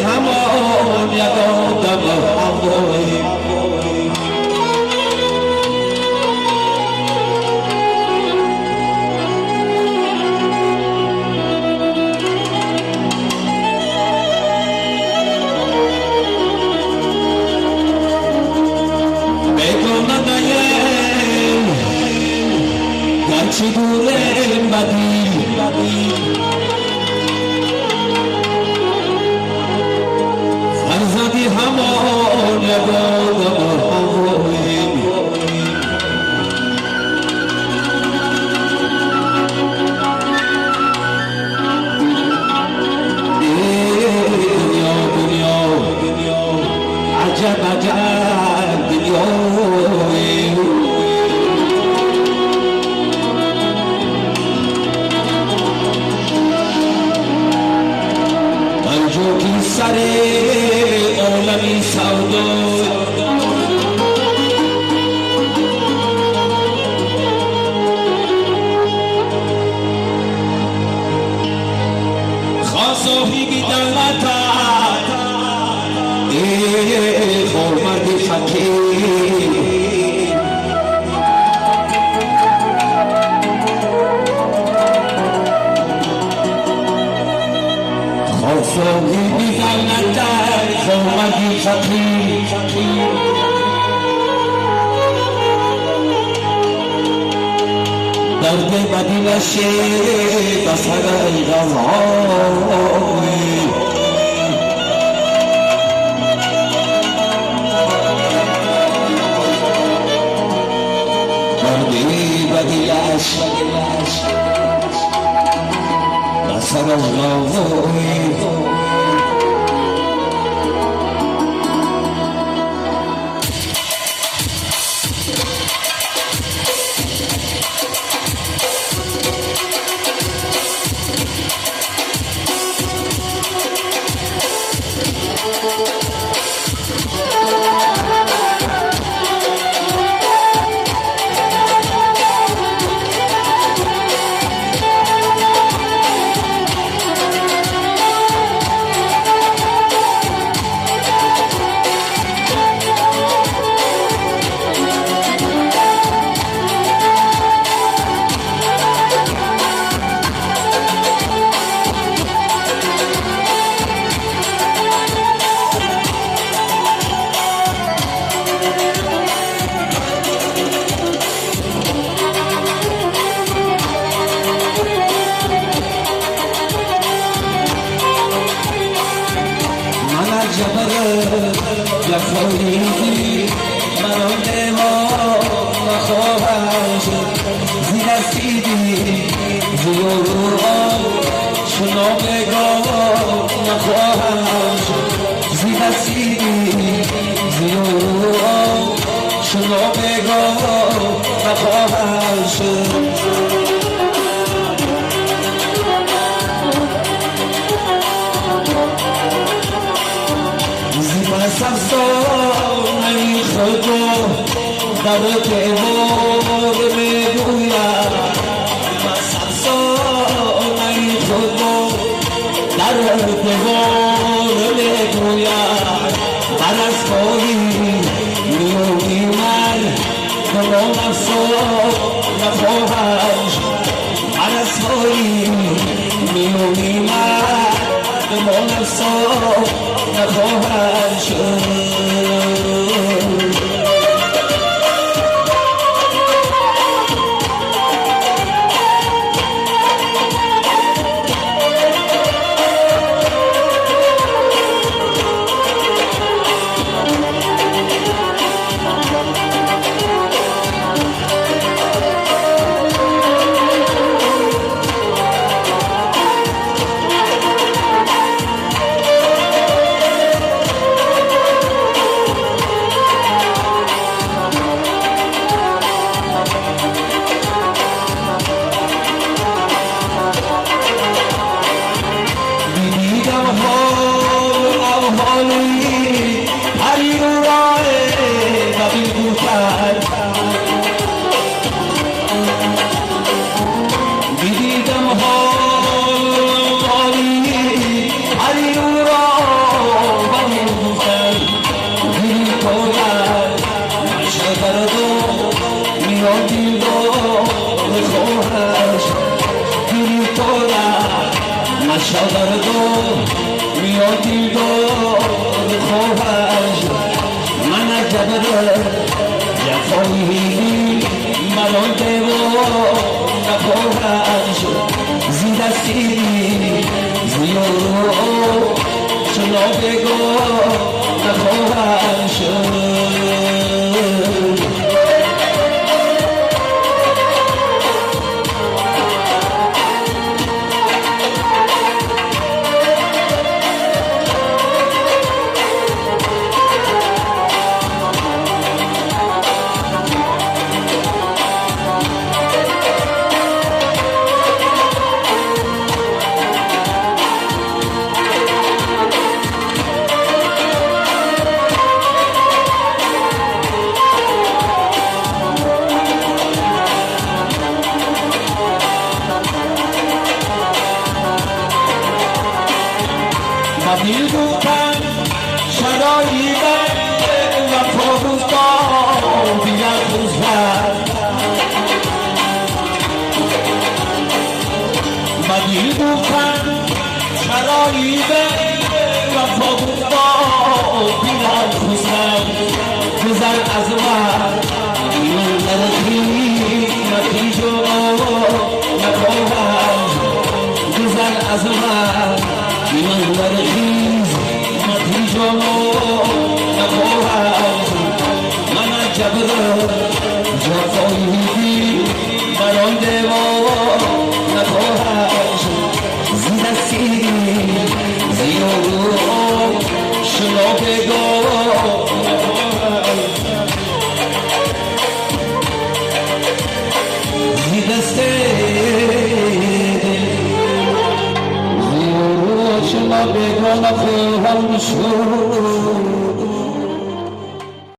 همان یک آدم هوایی گرچه دورم بدی فرزندی همان یک آدم هوایی دنیا عجب عجب دنیایی سر عالمی سودا خواستوهی دلتا ای خورمرد فکر خواستوهی دلتا خورمرد فکر درد بدی نشه بسر غمهای درد بدی نشه بسر غمهای یخوریدی منو نخواهش زیر سیدی زیورو شنو بگاه نخواهش زیر سیدی زیورو شنو بگاه نخواهش سبزانه خودو در تهوار میگویم سبزانه خودو در تهوار میگویم من از خواهی میونی من کنم افسو نخواهش من از خواهی میونی من کنم افسو نخواهش شادر دو میادی دو خواهش من از جبر جفایی مران دیو نخواهش زیدستی زیارو چنا بگو نخواهش دل دوستم شرایی و پاروستا بیان خوزد دل دوستم شرایی و پاروستا بیان خوزد گذر از من این نرخی نتیجه نخواهم گذر از من این برخیز نتیجه نخواهد من جبر جفایی بران دیوار نخواهد زیدستی زیارو شنا بگو زیدستی شما بگم خواهم شد